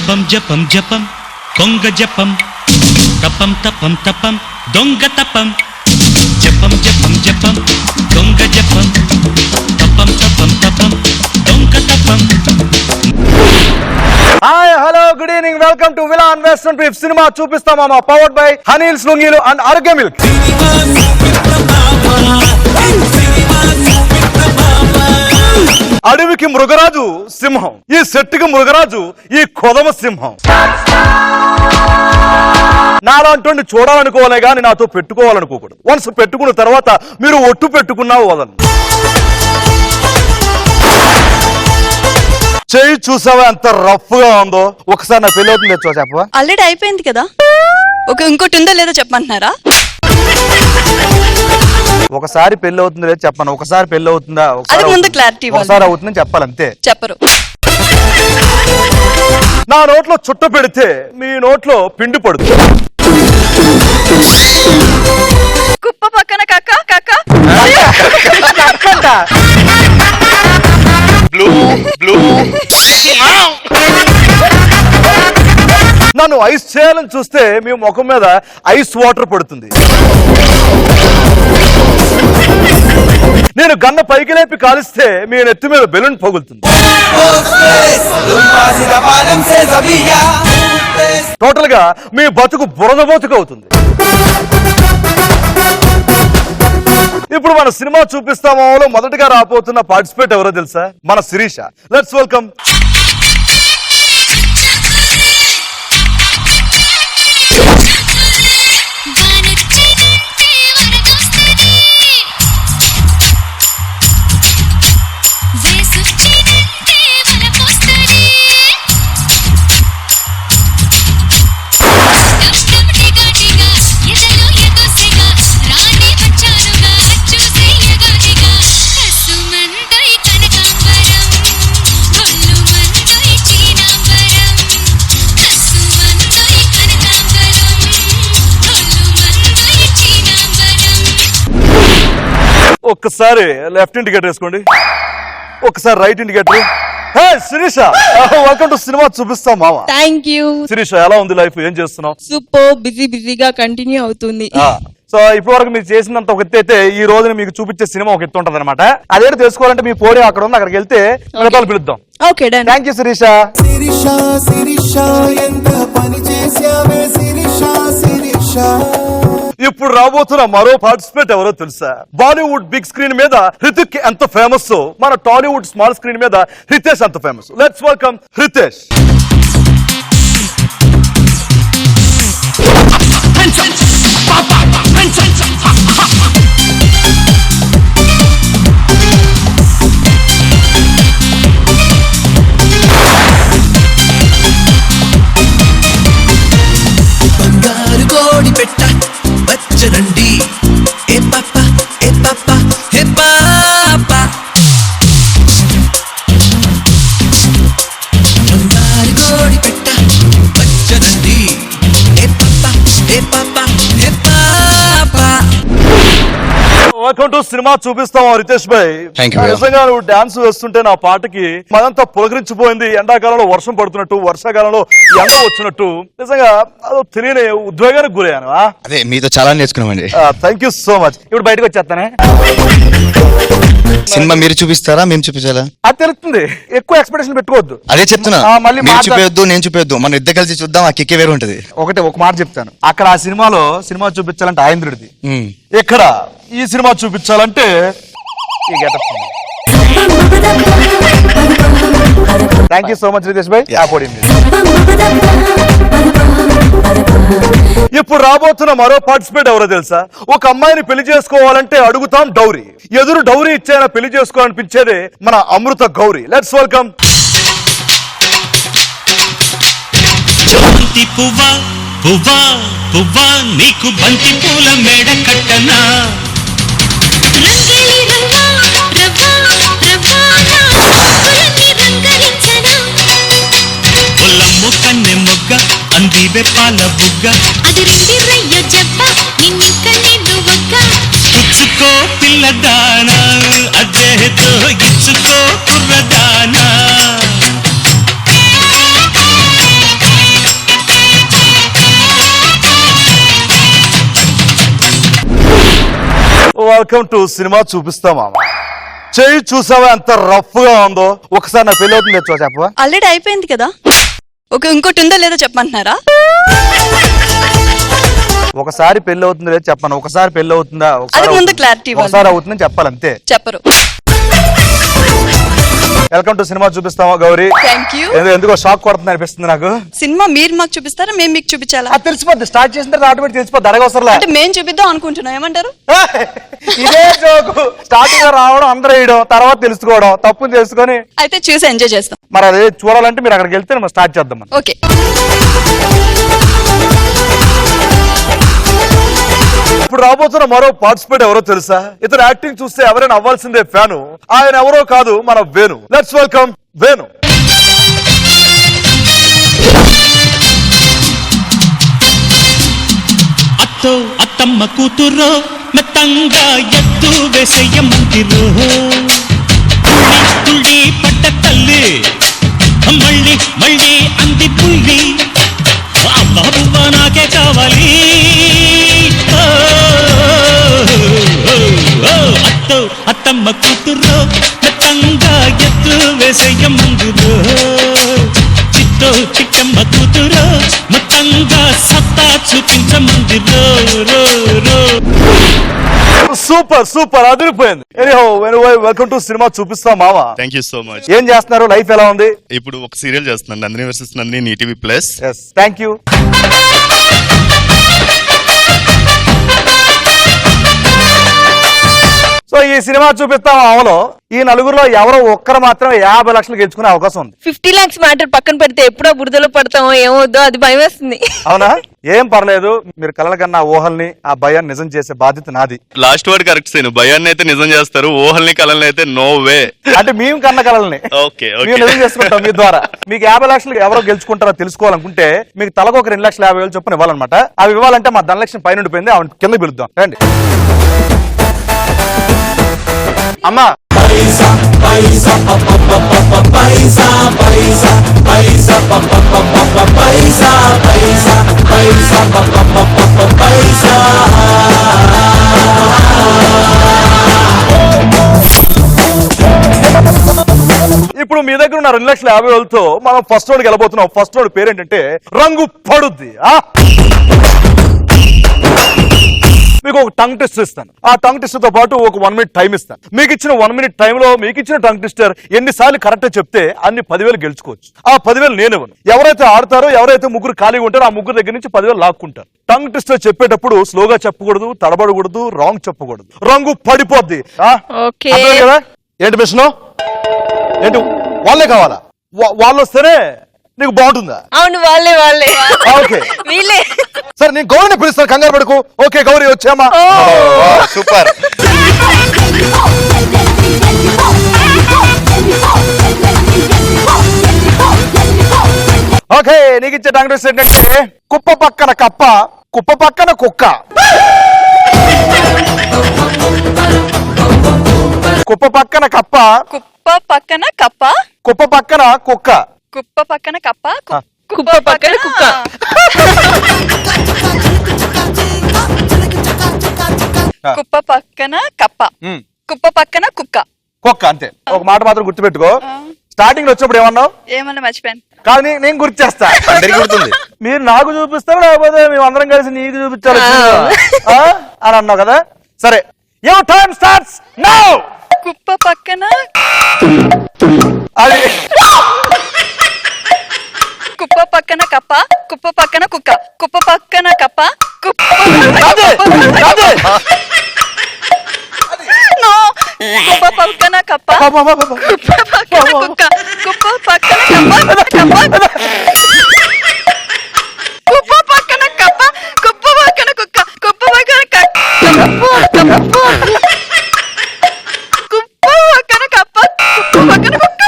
జపం జపం జపం కొంగ జపం తపం తపం తపం దొంగ తపం జపం జపం జపం దొంగ జపం తపం తపం తపం దొంగ తపం. Hi hello good evening welcome to విలా ఇన్వెస్ట్మెంట్ విత్ సినిమా చూపిస్తామా పవర్డ్ బై హనీల్స్ లుంగీలు అండ్ ఆరోగ్య మిల్క్. అడవికి మృగరాజు సింహం, ఈ సెట్టుకి మృగరాజు ఈ కొదమ సింహం. నాలాంటి చూడాలనుకోవాలే గాని నాతో పెట్టుకోవాలనుకోకూడదు. వన్స్ పెట్టుకున్న తర్వాత మీరు ఒట్టు పెట్టుకున్నా వదలను. చేయి చూసావా ఎంత రఫ్ గా ఉందో. ఒకసారి నా పెళ్లి అవుతుంది తెచ్చో చెప్పవా? ఆల్రెడీ అయిపోయింది కదా, ఇంకోటి ఉందో లేదో చెప్పమంటున్నారా? ఒకసారి పెళ్లి అవుతుంది లేదు చెప్పను. ఒకసారి పెళ్లి అవుతుందా, ఒకసారి అవుతుందని చెప్పాలి అంతే. చెప్పరు. నా నోట్లో చుట్ట పెడితే మీ నోట్లో పిండి పడుతుంది. కుప్ప పక్కన కక్క కక్క నన్ను ఐస్ చేయాలని చూస్తే మీ ముఖం మీద ఐస్ వాటర్ పడుతుంది. నేను గన్న పైకి లేపి కాలిస్తే మీ నెత్తి మీద బెలూన్ పగులుతుంది. టోటల్ గా మీ బతుకు బురద బతుకు అవుతుంది. ఇప్పుడు మన సినిమా చూపిస్తామో మొదటిగా రాబోతున్న పార్టిసిపేట్ ఎవరో తెలుసా? మన శిరీష. Let's welcome. ఒక్కసారి లెఫ్ట్ ఇండికేటర్ వేసుకోండి, ఒక్కసారి right indicator. Hey Sirisha, welcome to cinema చూపిస్తాం మామ. Thank you. శిరీష ఎలా ఉంది లైఫ్? ఏం చేస్తున్నావు? సూపర్ బిజీగా కంటిన్యూ అవుతుంది. సో ఇప్పటి వరకు మీరు చేసినంత ఒక ఎత్తు అయితే ఈ రోజున మీకు చూపించే సినిమా ఒక ఎత్తు ఉంటది అనమాట. అదేంటి తెలుసుకోవాలంటే మీ పోడి అక్కడ ఉంది, అక్కడికి వెళ్తే మిగతాలు పిలుద్దాం. Okay done. Thank you Shirisha. ఇప్పుడు రాబోతున్న మరో పార్టిసిపేట్ ఎవరో తెలుసా? బాలీవుడ్ బిగ్ స్క్రీన్ మీద హృతిక్ ఎంత ఫేమస్, మన టాలీవుడ్ స్మాల్ స్క్రీన్ మీద హితేష్ ఎంత ఫేమస్. Let's welcome Hitesh. వచ్చనండి ఏ పాప ఏ పాప ఏ పాప బంగారు కోడి పెట్ట వచ్చనండి ఏ పాప ఏ పాప ఏ పాప. వెల్కమ్ టు సినిమా చూపిస్తాం రితేష్ భాయ్. నిజంగా నువ్వు డాన్స్ వేస్తుంటే నా పాటకి మనంతా పులకరించిపోయింది. ఎండాకాలంలో వర్షం పడుతున్నట్టు, వర్షాకాలంలో ఎండ వచ్చినట్టు నిజంగా అదో తెలియని ఉద్వేగానికి గురయ్యాను. అదే మీతో చాలా నేర్చుకున్నామండి. Thank you so much. ఇప్పుడు బయటకు వచ్చేస్తానే. సినిమా మీరు చూపిస్తారా మేము చూపించాలా? అది తెలుస్తుంది. ఎక్కువ ఎక్స్పెక్టేషన్ పెట్టుకోవద్దు. అదే చెప్తున్నా, మళ్ళీ చూపేయద్దు నేను చూపేయద్దు, మనం ఇద్దరు కలిసి చూద్దాం. ఆ కిక్కే వేరు ఉంటది. ఒక మాట చెప్తాను. అక్కడ ఆ సినిమాలో సినిమా చూపించాలంటే ఆయంద్రుడిది, ఇక్కడ ఈ సినిమా చూపించాలంటే ఈ getup. Thank you so much Ritesh bhai. ఇప్పుడు రాబోతున్న మరో పార్టిసిపేట్ ఎవరో తెలుసా? ఒక అమ్మాయిని పెళ్లి చేసుకోవాలంటే అడుగుతాం డౌరీ. ఎదురు డౌరీ ఇచ్చేనా పెళ్లి చేసుకోవాలనిపించేదే మన అమృత గౌరీ. Let's welcome. పువ్వా పువ్వా పువ్వా నీకు బంతి పూల మేడ కట్టనా, పొల్లమ్ము కన్నె మొగ్గ అందివే పాల బుగ్గ, పుచ్చుకో పిల్లదానా అదేతో ఇచ్చుకో కుర్రదానా. వెల్కమ్ టు సినిమా చూపిస్తా మామ. చెయ్యి చూసావా ఎంత రఫ్ గా ఉందో? ఒకసారి నా పెళ్లి అవుతుంది తెచ్చో చెప్పవా? ఆల్రెడీ అయిపోయింది కదా. ఓకే, ఇంకోటి ఉందా లేదా చెప్పమంటున్నారా? ఒకసారి పెళ్లి అవుతుంది లేదు చెప్పను. ఒకసారి పెళ్లి అవుతుందా? అది ముందు clarity ఇవ్వాలి. ఒకసారి అవుతుందని చెప్పాలి అంతే. చెప్పరు. వెల్కమ్ టు సినిమా చూపిస్తావా గౌరీ? Thank you. ఎందుకో షాక్ కొడుతుంది అనిపిస్తుంది నాకు. సినిమా మీరు మాకు చూపిస్తారా, మేము మీకు చూపించాలా? అది తెలిసిపోద్ది. స్టార్ట్ చేసిన తర్వాత ఆటోమేటిక్ తెలిసిపోద్ది. అడగవసరంలా. అంటే మేము చూపిద్దాం అనుకుంటున్నాం, ఏమంటారు? ఇదే జోకు. స్టార్టింగ్ లో రావడం, అందరూ వేయడం, తర్వాత తెలుసుకోవడం, తప్పుని తెలుసుకొని అయితే చూసి ఎంజాయ్ చేస్తాం. మరి అది చూడాలంటే మీరు అక్కడికి వెళ్తే మనం స్టార్ట్ చేద్దాం మనం. ఓకే. ఇప్పుడు రాబోతున్న మరో పార్టిసిపేట్ ఎవరో తెలుసా? ఇతను యాక్టింగ్ చూస్తే ఎవరైనా అవ్వాల్సిందే ఫ్యాను. ఆయన ఎవరో కాదు, మన వేణు. Let's welcome Venu. అత్తో అత్తమ్మ కూతురో మెత్తంగా ఎత్తు వేసయ్య మందిరో తుళ్ళి పట్ట తల్లి మళ్ళీ మళ్ళీ అంది పుల్లి బాబువ్వ నాకే కావాలి. అత్తో అత్తమ్మ కూతురో మెత్తంగా ఎత్తు వేసయ్య మందిరో చిట్టో చిట్టమ్మ కూతురో మొత్తంగా సత్తా చూపించమందిరో రో రో. సూపర్ సూపర్, అదిరిపోయింది. Anyhow Venu bhai, welcome to Cinema Chupistha Mava. Thank you so much. ఏం చేస్తున్నారు? లైఫ్ ఎలా ఉంది? ఇప్పుడు ఒక సీరియల్ చేస్తున్నాను, Nandini versus Nandini, ETV plus. Yes, thank you. So ఈ సినిమా చూపిస్తాం ఆమెలో ఈ నలుగురులో ఎవరో ఒక్కరు మాత్రం 50 లక్షలు గెలుచుకునే అవకాశం ఉంది. 50 lakhs మ్యాటర్ పక్కన పెడితే ఎప్పుడో బురదలో పడతామో ఏమవుద్దో అది భయం వేస్తుంది. అవునా? ఏం పర్లేదు, మీరు కలల కన్నా ఊహల్ని, ఆ భయాన్ని నిజం చేసే బాధ్యత నాది. లాస్ట్ వర్డ్ కరెక్ట్ సేను. భయాన్ని అయితే నిజం చేస్తారు, ఊహల్ని కలల్ని అయితే నో వే. అంటే మేము కన్న కలల్ని ఓకే మేము నిజం చేసుకుంటాం మీ ద్వారా. మీకు 50 లక్షలు ఎవరో గెలుచుకుంటారో తెలుసుకోవాలనుకుంటే మీకు తలకు ఒక 2,50,000 చొప్పున ఇవ్వాలన్నమాట. అవి ఇవ్వాలంటే మా ధనలక్ష్మి పైన ఉండిపోయింది, ఆవిడ కింద పిలుద్దాం రండి. అమ్మా ఇప్పుడు మీ దగ్గర ఉన్న 2,50,000తో మనం ఫస్ట్ రౌండ్కి వెళ్ళబోతున్నాం. ఫస్ట్ రౌండ్ పేరేంటంటే రంగు పడుద్ది. మీకు ఒక టంగ్ టెస్ట్ ఇస్తాను. ఆ టంగ్ టెస్ట్ తో పాటు ఒక 1 minute టైం ఇస్తాను. మీకు ఇచ్చిన 1 minute టైంలో మీకు ఇచ్చిన టంగ్ టెస్టర్ ఎన్నిసార్లు కరెక్ట్ చెప్తే అన్ని 10,000 గెలుచుకోవచ్చు. ఆ 10,000 నేను ఇవ్వను. ఎవరైతే ఆడతారో, ఎవరైతే ముగ్గురు ఖాళీగా ఉంటారో ఆ ముగ్గురు దగ్గర నుంచి 10,000 లాక్కుంటారు. టంగ్ టెస్టర్ చెప్పేటప్పుడు స్లోగా చెప్పకూడదు, తడబడకూడదు, రాంగ్ చెప్పకూడదు. రంగు పడిపోద్ది. ఓకే. అర్థమైంది కదా? ఏంటి మిషన్? ఏంటి వాళ్ళే కావాలా? వాళ్ళు వస్తేనే నీకు బాగుంటుందా? అవును, వాళ్ళే ఓకే వీళ్ళే. సరే, నేను గౌరీని పిలుస్తాను, కంగారు పడుకు. ఓకే గౌరీ, వచ్చామా? సూపర్. ఓకే, నీకు ఇచ్చే టంగ్ టెస్ట్ ఏంటంటే కుప్ప పక్కన కప్ప, కుప్ప పక్కన కుక్క. కుప్ప పక్కన కప్ప, కుప్ప పక్కన కప్ప, కుప్ప పక్కన కుక్క. కుప్ప పక్కన కప్ప, కుప్ప పక్కన కుక్క. కుప్ప పక్కన కప్ప, కుప్ప పక్కన కుక్క. కుక్క అంతే. ఒక మాట మాత్రం గుర్తుపెట్టుకో. స్టార్టింగ్ లో వచ్చినప్పుడు ఏమన్నావు? ఏమన్నా మర్చిపోయాను. కానీ నేను గుర్తు చేస్తా. అందరికి గుర్తుంది. మీరు నాకు చూపిస్తారు, లేకపోతే మేము అందరం కలిసి నీకు చూపించాలి అని అన్నావు కదా. సరే, యువర్ టైం స్టార్ట్స్ నౌ. కుప్ప పక్కన అది కుప్ప పక్కన కప్ప, కుప్ప పక్కన కుక్క, కుప్ప పక్కన కప్ప, కుప్ప అదే, అదే. No. కుప్ప పక్కన కప్ప, కుప్ప పక్కన కుక్క, కుప్ప పక్కన కప్ప, కుప్ప పక్కన కప్ప, కుప్ప పక్కన కుక్క, కుప్ప పక్కన కుప్ప పక్కన కప్ప, కుప్ప పక్కన కుక్క,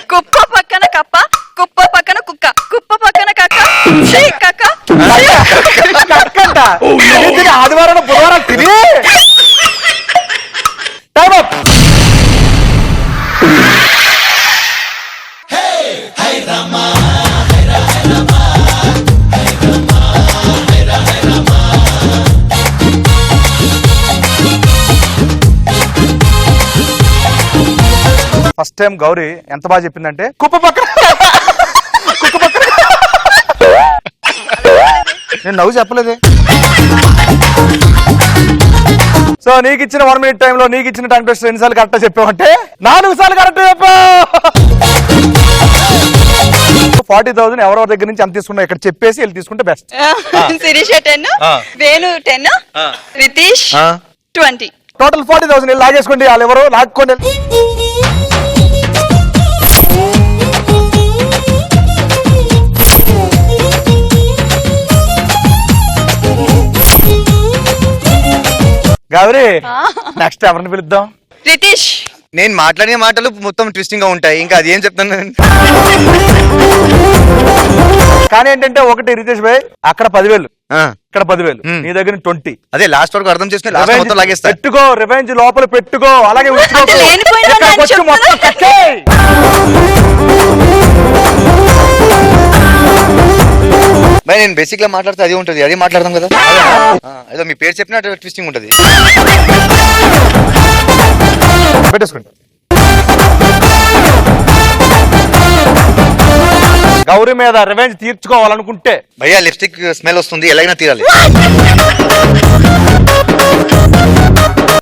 కుప్ప పక్కన కప్ప, కుప్ప పక్కన కుక్క, కుప్ప పక్కన కక్క, కక్క ఆదివారం బుధవారం తిని time up. First time Gauri ఎంత బాగా చెప్పిందంటే కుప్ప పక్కన నేను నవ్వు చెప్పలేదే. సో నీకు ఇచ్చిన 1 minute టైంలో నీకు ఇచ్చిన టైం టెస్ట్ ఎన్నిసార్లు కరెక్ట్ చెప్పావంటే 4 సార్లు కరెక్ట్ చెప్పావు. 40,000 ఎవరెవరి దగ్గర నుంచి ఎంత తీసుకున్నా ఇక్కడ చెప్పేసి వెళ్ళి తీసుకుంటే బెస్ట్. శిరీష 10, వేణు 10, రితీష్ 20. టోటల్ 40,000 వెళ్ళి లాగేసుకోండి. వాళ్ళు ఎవరు లాక్కోండి. గౌరీ నెక్స్ట్ ఎవరిని పిలుద్దాం? రితీష్. నేను మాట్లాడిన మాటలు మొత్తం ట్విస్టింగ్ గా ఉంటాయి, ఇంకా అది ఏం చెప్తాను. కానీ ఏంటంటే ఒకటి రితేష్ భాయ్ అక్కడ 10,000 ఇక్కడ 10,000 నీ దగ్గర 20. అదే లాస్ట్ వరకు అర్థం చేసుకుని లాస్ట్ మొత్తం లాగేస్తా. పెట్టుకో రివెంజ్ లోపల పెట్టుకో, అలాగే మరి నేను బేసిక్ గా మాట్లాడితే అది ఉంటుంది, అది మాట్లాడదాం కదా. ఏదో మీ పేరు చెప్పినట్టు ట్విస్టింగ్ ఉంటుంది. పెట్టేసుకోండి. గౌరీ మీద రివెంజ్ తీర్చుకోవాలనుకుంటే భయ్యా లిప్స్టిక్ స్మెల్ వస్తుంది, ఎలాగైనా తీరాలి.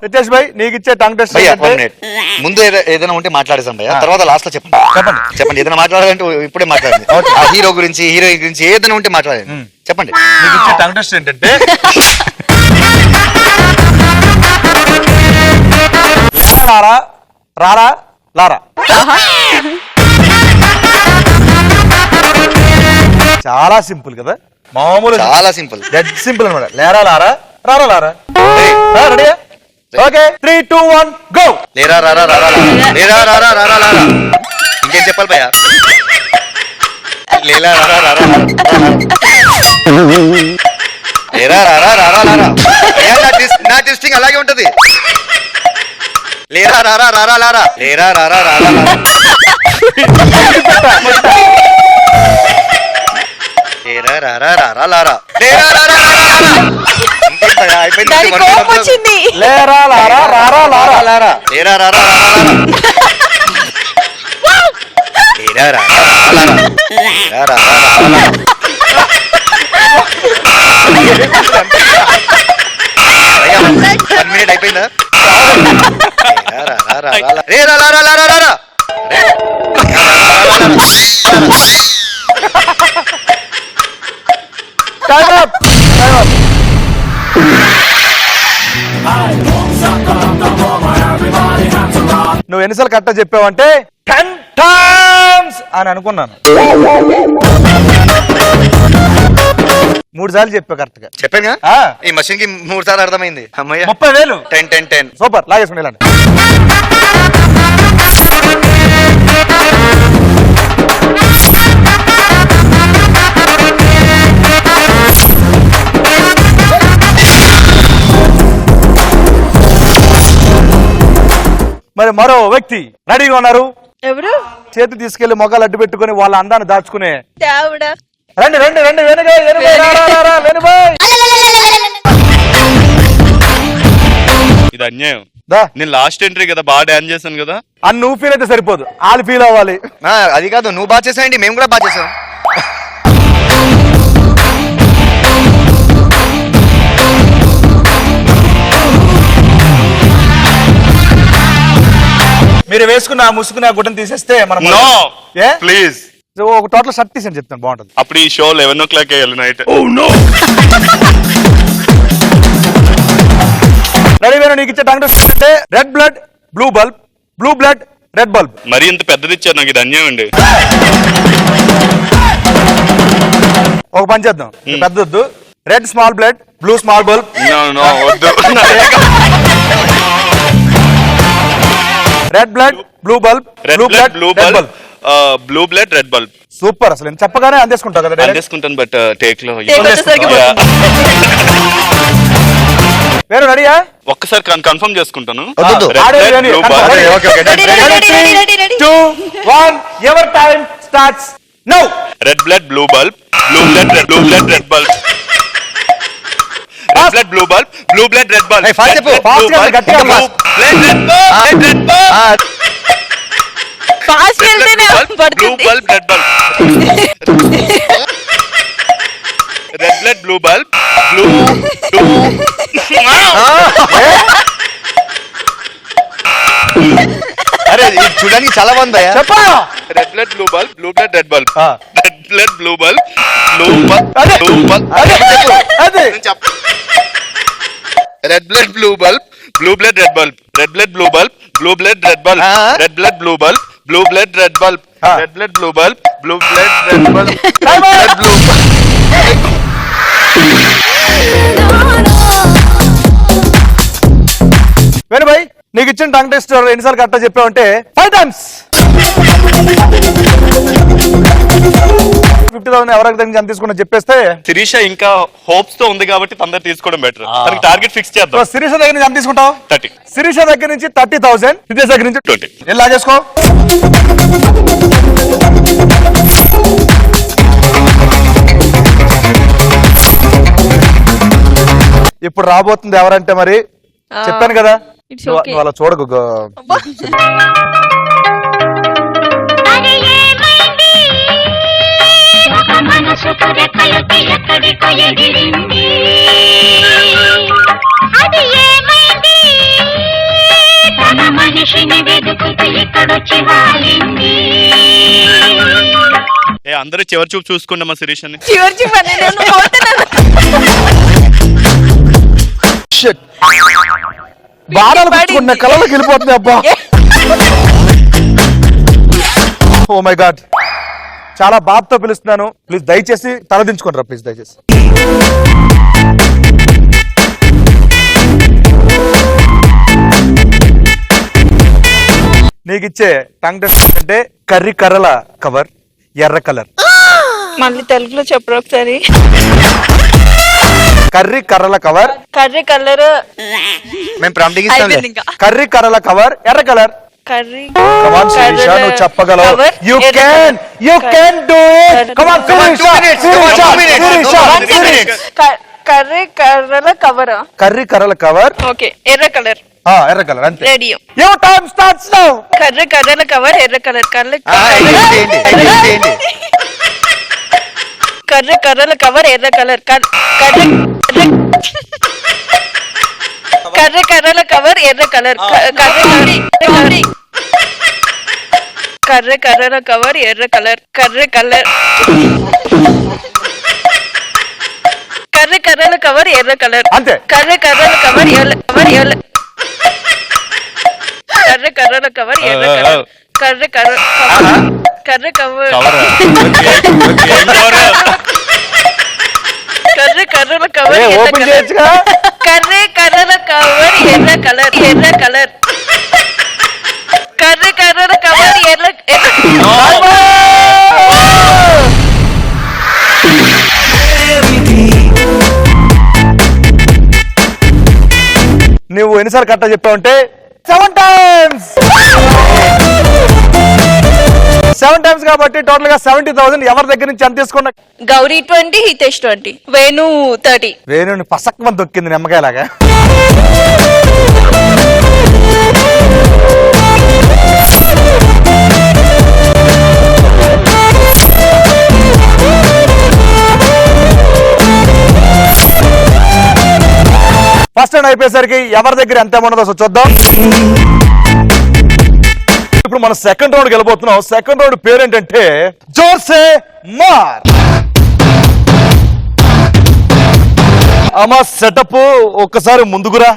రితేష్ భాయ్ నీకు ఇచ్చే టంగ్ టెస్ట్ ముందు ఏదైనా ఉంటే మాట్లాడేసాం భయ్యా, తర్వాత లాస్ట్ లో చెప్పండి. చెప్పండి ఏదైనా మాట్లాడాలంటే ఇప్పుడే మాట్లాడండి. ఆ హీరో గురించి హీరోయిన్ గురించి ఏదైనా ఉంటే మాట్లాడండి. చెప్పండి. నీకు ఇచ్చే టంగ్ టెస్ట్ ఏంటంటే రారా రారా లారా. చాలా సింపుల్ కదా, మామూలు చాలా సింపుల్, డెడ్ సింపుల్ అనమాట. లేరా లారా రారా లారా. రెడీ? Okay 3, 2, 1 go. లేరా రారా రారా లేరా రారా రారా లారా. ఇంకేం చెప్పాలి భయ్యా? లేరా రారా రారా లేరా రారా రారా లారా. నా ట్విస్టింగ్ అలాగే ఉంటది. లేరా రారా రారా లారా లేరా రారా రారా లారా. లేరా రారా రారా లారా లేరా రారా రారా. దానికి కోపం వచ్చింది. లేరా లారా రారా లారా లారా లేరా రారా రారా లారా లేరా రారా రారా లారా లేరా రారా రారా లారా. 1 minute అయిపోయిందా? లేరా రారా రారా లేరా లారా లారా లారా. Time up. నువ్వు ఎన్నిసార్లు కరెక్ట్ చెప్పావంటే 10 times అని అనుకున్నాను. 3 సార్లు చెప్పావు కరెక్ట్ గా. చెప్పాను ఈ మషిన్ కి 3 సార్లు అర్థమైంది. అమ్మయ్య 30,000. 10 10 10 సూపర్ లాగేసుకుని వెళ్ళండి. మరి మరో వ్యక్తి రెడీగా ఉన్నారు. ఎవరు? చేతి తీసుకెళ్లి మొగాలు అడ్డు పెట్టుకుని వాళ్ళ అందాన్ని దాచుకునే దేవుడా. రండి రండి రండి వెనుబాయ్ వెనుబాయ్. ఇది అన్యాయం. దా నేను లాస్ట్ ఎంట్రీ కదా, బాగా డాన్స్ చేశాను కదా. అని నువ్వు ఫీల్ అయితే సరిపోదు, వాళ్ళు ఫీల్ అవ్వాలి. అది కాదు, నువ్వు బాగా చేసావండి, మేము కూడా బాగా చేసాం. మీరు వేసుకున్న ముసుకున్న గుడ్డను తీసేస్తే మనం ప్లీజ్ ఒక టోటల్ షర్ట్ తీసని చెప్తాను, బాగుంటుంది. అప్పుడు ఈ షో 11 o'clock అయ్యాలి నైట్. రెడీ వేరు. నీకు ఇచ్చే టంగ్ టెస్ట్ అంటే red blood blue bulb, blue blood red bulb. మరి ఇంత పెద్దది ఇచ్చారు నాకు, ఇది అన్యాయం అండి. ఒక పని చేద్దాం, పెద్దొద్దు. Red small blood blue small bulb. వద్దు. Red blood blue bulb, blue blood blue red bulb, bulb. Blue blood red bulb. Super. అసలు నేను చెప్పగానే అందేసుకుంటావు కదా. అందేసుకుంటాను, బట్ టేక్ లో వేరు రెడీయా? ఒక్కసారి కన్ఫర్మ్ చేసుకుంటాను. Your time starts now. Red blood blue bulb, blue blood red bulb, red blood blue bulb, blue blood red bulb. Fast వెళ్తేనే బ్లూ పడుతుంది. Bulb red bulb red blood blue bulb blue అరే ఇది చూడడానికి చాలా బాగుంది భయ్యా. చెప్పా red blood blue bulb blue blood red bulb ఆ. Red blood blue bulb blue bulb అదే. బ్లూ బల్బ్ అదే red blood blue bulb blue blood red bulb red blood blue bulb blue blood red bulb ఆ. Red blood blue bulb blue blood red bulb ఆ. Red blood blue bulb blue blood red bulb red blue Venu bhai నీకు ఇచ్చిన tongue test ఎన్నిసార్లు correct చెప్పావంటే 5 times 50,000 ఎవరికి దగ్గర ఎంత తీసుకున్నా చెప్పేస్తే శిరీష ఇంకా హోప్స్ తో ఉంది కాబట్టి తొందర తీసుకోవడం బెటర్ తనకి టార్గెట్ ఫిక్స్ చేద్దాం శిరీష దగ్గర నుంచి ఎంత తీసుకుంటావు 30 శిరీష దగ్గర నుంచి 30,000 సిద్ధేష్ దగ్గర నుంచి 20 ఎలా చేసుకో ఇప్పుడు రాబోతుంది ఎవరంటే మరి చెప్పాను కదా It's నువ్వు okay. నువ్వు అలా చూడకు అది ఏమైంది ఒక మనసుకు రెక్కలకి ఎక్కడికో ఎగిరింది అది ఏమైంది తన మనిషిని వెతుకుతూ ఇక్కడొచ్చి వాలింది ఏ అందరూ చివరి చూపు చూసుకున్నామా శిరీష్ అని చివరి చివరి నేను పోతున్నాను. బాణాలు పుచ్చుకున్న కళ్ళకి వెళ్ళిపోతుంది అబ్బా ఓ మై గాడ్ చాలా బాధతో పిలుస్తున్నాను ప్లీజ్ దయచేసి తలదించుకోండి రా ప్లీజ్ దయచేసి నీకు ఇచ్చే టంగ్ టెస్ట్ అంటే కర్రీ కర్రల కవర్ ఎర్ర కలర్ మళ్ళీ తెలుగులో చెప్పరు ఒకసారి. కర్రీ కర్రల కవర్ కర్రీ కలర్ మేము ప్రాంప్టింగ్ ఇస్తాంలే. అయిపోయింది ఇంకా. కర్రీ కర్రల కవర్ ఎర్ర కలర్ కర్రీ కమాన్ శిరీష నువ్వు చెప్పగలవు you can do it come on curry కర్రల కవర్. కర్రీ కర్రల కవర్ ఓకే ఎర్ర కలర్ ఎర్ర కలర్ అంతే ready. Your time starts now curry కర్రల కవర్ ఎర్ర కలర్ కర్రీ కర్రీ కర్రల కవర్ ఎర్ర కలర్ కర్రీ కర్రల కవర్ ఎర్ర కలర్ కర్రీ కర్రల కవర్ ఎర్ర కలర్ కర్రీ కర్రల కవర్ ఎర్ర కలర్ అంతే. కర్రీ కర్రల కవర్ కర్రీ కర్రల కవర్ ఎర్ర colour curry curry cover curry కర్రల కవర్ ఎర్ర ఓపెన్ కలర్ చేయొచ్చుగా కర్రీ కర్రల కవర్ ఎర్ర కలర్ కర్రీ కర్రల కవర్ ఎర్ర నువ్వు ఎన్నిసార్లు కరెక్ట్ చెప్పావంటే 7 times 7 times కాబట్టి టోటల్ గా 70,000 ఎవరి దగ్గర నుంచి ఎంత తీసుకున్నా గౌరీ 20 హితేష్ 20 వేణు 30 వేణుని పసక్మని దొక్కింది నిమ్మకాయలాగా ఫస్ట్ రౌండ్ అయిపోయేసరికి ఎవరి దగ్గర ఎంత అమౌంట్ ఉందో చూద్దాం ఇప్పుడు మనం సెకండ్ రౌండ్ వెళ్ళిపోతున్నాం సెకండ్ రౌండ్ పేరు ఏంటంటే జోర్సే మార్ అమ్మా సెటప్ ఒక్కసారి ముందుకురా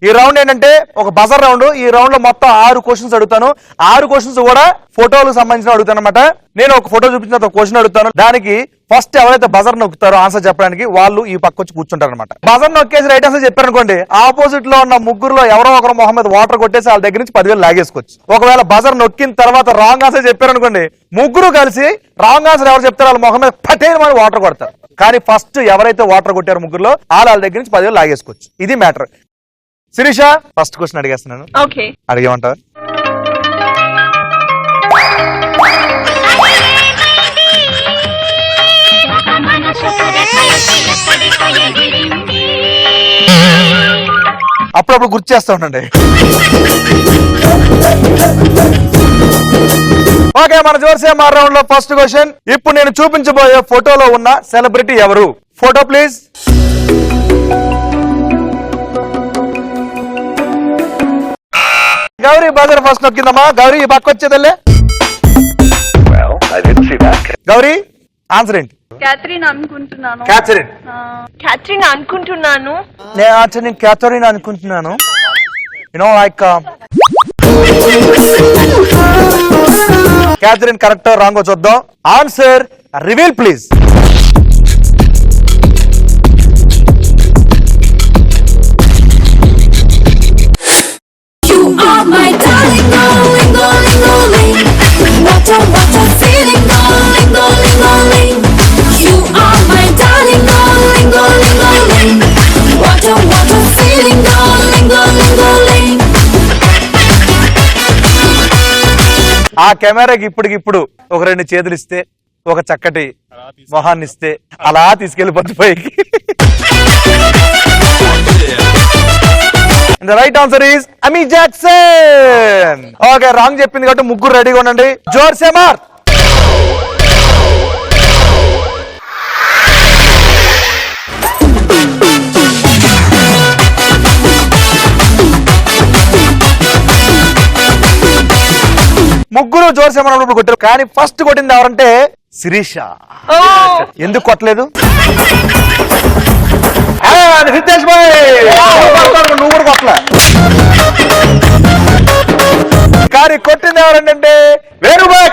ఈ రౌండ్ ఏంటంటే ఒక బజర్ రౌండ్ ఈ రౌండ్ లో మొత్తం 6 క్వశ్చన్స్ అడుగుతాను 6 క్వశ్చన్స్ కూడా ఫోటోలకు సంబంధించిన అడుగుతాను అనమాట నేను ఒక ఫోటో చూపించిన ఒక క్వశ్చన్ అడుగుతాను దానికి ఫస్ట్ ఎవరైతే బజర్ నొక్కుతారో ఆన్సర్ చెప్పడానికి వాళ్ళు ఈ పక్క వచ్చి కూర్చుంటారు అనమాట బజర్ నొక్కేసి రైట్ ఆన్సర్ చెప్పారనుకోండి ఆపోజిట్ లో ఉన్న ముగ్గురులో ఎవరో ఒకరు మొహం మీద వాటర్ కొట్టేసి వాళ్ళ దగ్గర నుంచి 10,000 లాగేసుకోవచ్చు ఒకవేళ బజర్ నొక్కిన తర్వాత రాంగ్ ఆన్సర్ చెప్పారనుకోండి ముగ్గురు కలిసి రాంగ్ ఆన్సర్ ఎవరు చెప్తారో వాళ్ళ మొహం మీద పటేల్ అని వాటర్ కొడతారు కానీ ఫస్ట్ ఎవరైతే వాటర్ కొట్టారో ముగ్గురులో వాళ్ళ దగ్గర నుంచి 10,000 లాగేసుకోవచ్చు ఇది మ్యాటర్ శిరీష ఫస్ట్ క్వశ్చన్ అడిగేస్తున్నాను ఓకే అడిగేమంటారు ఎగిరింది. అప్పుడప్పుడు గుర్తు చేస్తా ఉండండి. ఓకే, మన జోర్సే మార్ రౌండ్ లో ఫస్ట్ క్వశ్చన్. ఇప్పుడు నేను చూపించబోయే ఫోటోలో ఉన్న సెలబ్రిటీ ఎవరు? Photo please. Gauri buzzer first నొక్కిందమ్మా. గౌరీ ఈ పక్క వచ్చేదల్లే. గౌరీ ఆన్సర్ ఏంటి? క్యాథరిన్ అనుకుంటున్నాను. క్యాథరిన్. క్యాథరిన్ అనుకుంటున్నాను. నేను క్యాథరిన్ అనుకుంటున్నాను. యునో లైక్ క్యాథరిన్ కరెక్ట్ రాంగో చూద్దాం. Answer reveal please. You are my darling, darling, darling, darling. What a feeling, darling, darling, darling. You are my darling, darling, darling, darling. What a feeling, darling, darling, darling. ఆ కెమెరాకి ఇప్పటికిప్పుడు ఒక 2 చేతులు ఇస్తే, ఒక చక్కటి మొహాన్ని ఇస్తే అలా తీసుకెళ్లిపోతుంది పైకి. The right answer is Ami Jackson. Okay, wrong చెప్పింది కాబట్టి ముగ్గురు రెడీగా ఉండండి. జోర్సే మార్. ముగ్గురు జోర్సే మార్ అన్నప్పుడు కొట్టారు, కానీ ఫస్ట్ కొట్టింది ఎవరంటే శిరీష. ఎందుకు కొట్టలేదు? హితేష్ భాయ్ నువ్వు కూడా కొట్టలే. కానీ కొట్టింది ఎవరంటే వేణుబాయ్.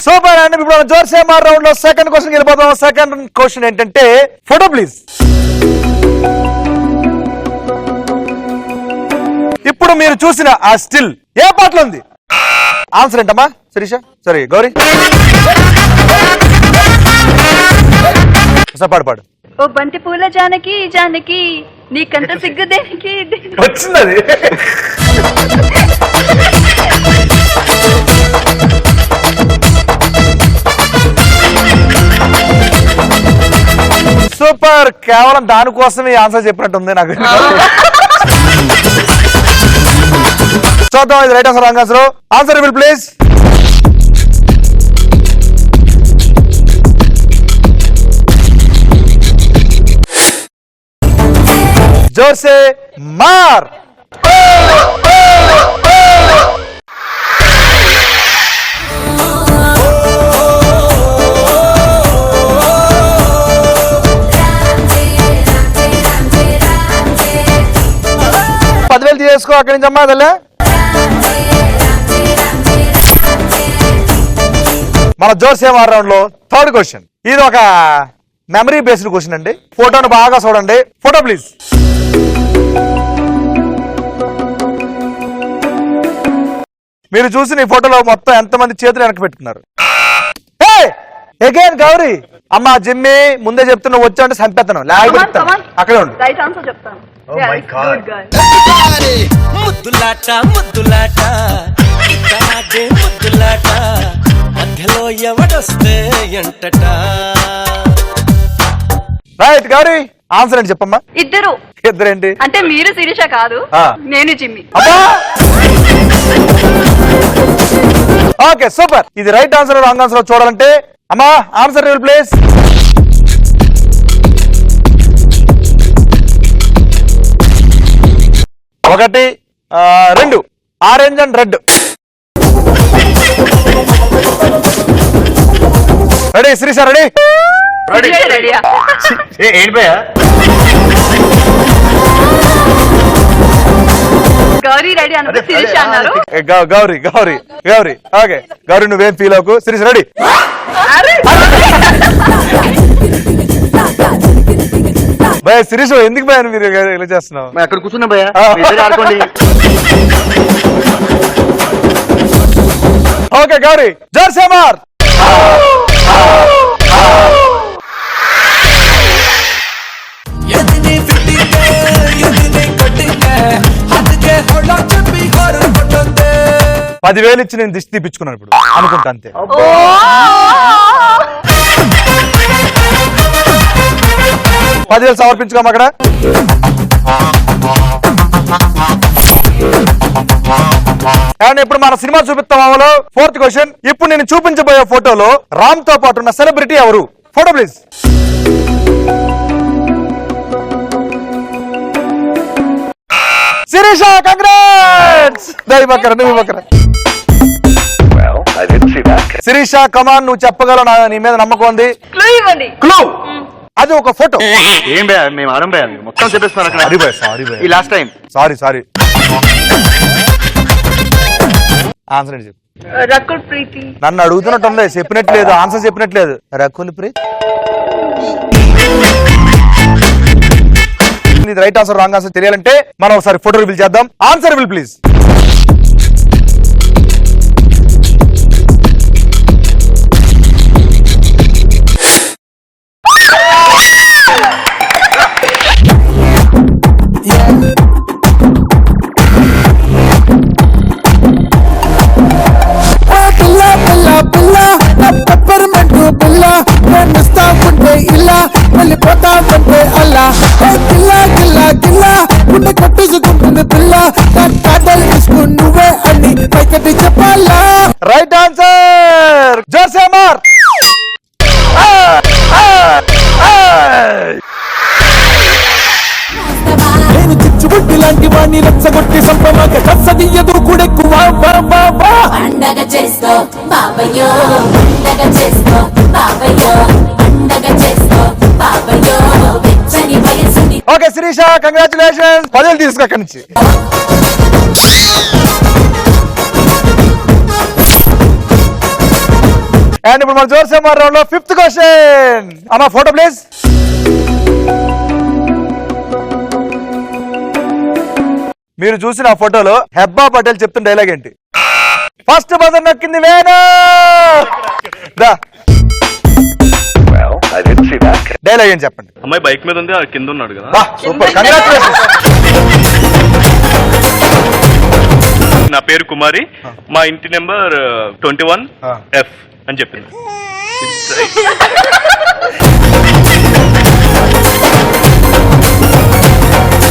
సూపర్ అండి. ఇప్పుడు జోర్సే మార్ రౌండ్ లో సెకండ్ క్వశ్చన్ వెళ్ళిపోతాం. సెకండ్ క్వశ్చన్ ఏంటంటే ఫోటో ప్లీజ్. ఇప్పుడు మీరు చూసిన ఆ స్టిల్ ఏ పాటలో ఉంది? ఆన్సర్ ఏంటమ్మా శిరీష? సరే గౌరీ పాడు. ఓ బంతి పూల జానకి జానకి నీకంత సిగ్గు దేనికి? వచ్చింది అది. సూపర్. కేవలం దానికోసమే ఆన్సర్ చెప్పినట్టుంది నాకు. చూద్దాం ఇది right answer wrong answer. Answer reveal please. జోర్సే మార్. పదివేలు తీసుకో అక్కడి నుంచి అమ్మా. అదలే మన జోర్సే మార్ రౌండ్ లో థర్డ్ క్వశ్చన్. ఇది ఒక మెమరీ బేస్డ్ క్వశ్చన్ అండి. ఫోటోను బాగా చూడండి. Photo please. మీరు చూసిన ఈ ఫోటోలో మొత్తం ఎంతమంది చేతులు వెనక్కి పెట్టుకున్నారు? అగైన్ గౌరీ. అమ్మా జిమ్మి ముందే చెప్తున్నా, వచ్చా అంటే చంపేస్తాను. లేకపోతే అక్కడే ఉండు. రైట్ ఆన్సర్ చెప్తాను. ముద్దులాట ముద్దులాట ముద్దులాట మధ్యలో ఎవడొస్తే ఎంటట. రైట్ గౌరీ, ఆన్సర్ ఏంటి చెప్పమ్మా. ఇద్దరేంటి అంటే మీరు శిరీష కాదు, నేను జిమ్మి. Okay super. ఇది రైట్ ఆన్సర్ రాంగ్ ఆన్సర్ చూడాలంటే అమ్మా ఆన్సర్ రివీల్ ప్లీజ్. ఒకటి 2 orange and red. Ready Srisha? Ready Gauri ready అన్నప్పుడు శిరీష అన్నారు. గౌరీ గౌరీ గౌరీ ఓకే. గౌరీ నువ్వేం ఫీల్ అవ్వకు. శ్రీష రెడీ. భయ శిరీష ఎందుకు భయ మీరు ఇలా చేస్తున్నావు? అక్కడ కూర్చున్నా భయ ఆడుకోండి. ఓకే గౌరీ జోర్సే మార్. 10,000 ఇచ్చి నేను దిష్టి తీపించుకున్నాను ఇప్పుడు అనుకుంటా అంతే. 10,000 సమర్పించుకోమ అక్కడ. అండ్ ఇప్పుడు మన సినిమా చూపిస్తాం. 4th question. ఇప్పుడు నేను చూపించబోయే ఫోటోలో రామ్ తో పాటు ఉన్న సెలబ్రిటీ ఎవరు? Photo please. Sirisha, congrats. Sirisha come on, నువ్వు చెప్పగలవు, నీ మీద నమ్మకం ఉంది. క్లూ అది ఒక ఫోటో. ఏం భయ మేము ఆడం భయ మొత్తం చెప్పేస్తున్నారు అక్కడ. ఈ లాస్ట్ టైం సారీ ఆన్సర్ ఏంటి చెప్పు. రకుల్ ప్రీతి. నన్ను అడుగుతున్నట్టుంది, చెప్పినట్లేదు, ఆన్సర్ చెప్పినట్లేదు. రకుల్ ప్రీత్. ఇది రైట్ ఆన్సర్ రాంగ్ ఆన్సర్ తెలియాలంటే మనం ఒకసారి ఫోటో రివీల్ చేద్దాం. Answer reveal please. Right answer జోసెమార్. నేను చిచ్చుబుడ్డి లాంటి వాణ్ణి రెచ్చగొట్టి సంపమాక కసదియ్యదు కూడెక్కువ పండగ చేసుకో బాబయ్యో, పండగ చేసుకో బాబయ్యో, పండగ చేసుకో బాబయ్యో, వెచ్చని వయసుని. Okay Sirisha, congratulations. 10,000 తీసుకో అక్కడి నుంచి. అండ్ ఇప్పుడు మన జోసెమార్ రౌండ్ లో 5th క్వశ్చన్. అమ్మా ఫోటో ప్లీజ్. మీరు చూసిన ఆ ఫోటోలో హెబ్బా పటేల్ చెప్తున్న డైలాగ్ ఏంటి? ఫస్ట్ బజర్ నొక్కింది వేణు. డైలాగ్ ఏం చెప్పండి. అమ్మాయి బైక్ మీద ఉంది, కింద ఉన్నాడు కదా. Super, congratulations. నా పేరు కుమారి, మా ఇంటి నెంబర్ 21F అని చెప్పింది.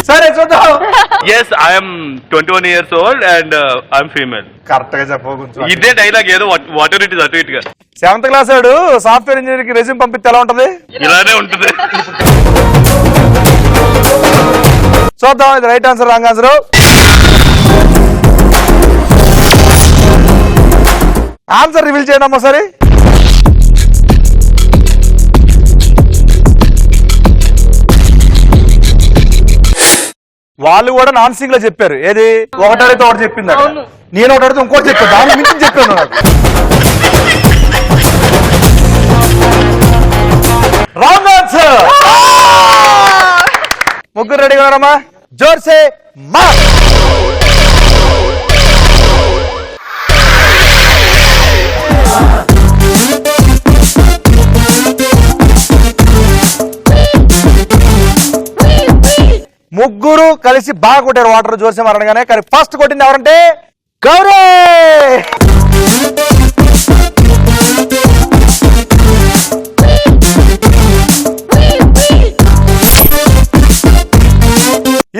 సరే చూద్దాం. Yes, I am 21 years old and I am female. Correct గా చెప్పు. ఇదే డైలాగ్ ఏదో వాటర్ ఇట్ ఇస్ అటు ఇటుగా. 7th క్లాస్ వాడు సాఫ్ట్వేర్ ఇంజనీర్ కి రెజ్యూమ్ పంపిస్తే ఎలా ఉంటది? ఇలానే ఉంటుంది. చూద్దాం ఇది right answer wrong answer. Answer reveal చేయండి అమ్మా సరే. వాళ్ళు కూడా నాన్ సింగ్ లో చెప్పారు. ఏది? ఒకటడితే ఒకటి చెప్పింది. నేను ఒకటి అడిగితే ఇంకోటి చెప్పాను, దాని మించి చెప్పాను. Wrong answer. ముగ్గురు రెడీగా ఉన్నారమ్మా? జోర్సే మా. ముగ్గురు కలిసి బాగా కొట్టారు వాటర్ జోర్సే అనగానే. కానీ ఫస్ట్ కొట్టింది ఎవరంటే గౌరీ.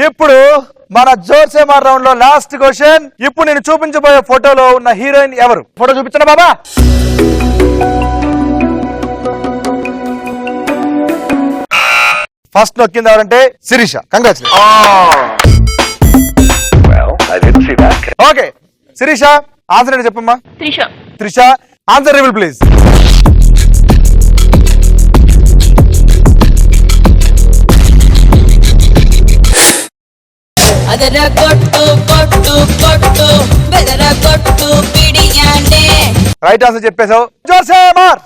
ఇప్పుడు మన జోర్సేమార్ రౌండ్ లో లాస్ట్ క్వశ్చన్. ఇప్పుడు నేను చూపించబోయే ఫోటోలో ఉన్న హీరోయిన్ ఎవరు? ఫోటో చూపించండి బాబా. ఫస్ట్ నొక్కింది ఎవరంటే Sirisha. Congratulation. Okay Sirisha, answer ఏంటి చెప్పమ్మా. త్రిష. Answer reveal please. ಅದರ ಕೊಟ್ಟು ಕೊಟ್ಟು ಕೊಟ್ಟು ಬೆದರ ಕೊಟ್ಟು ಬಿಡಿಯಾನೆ. Right answer చెప్పేశావు. జోర్సేమార్.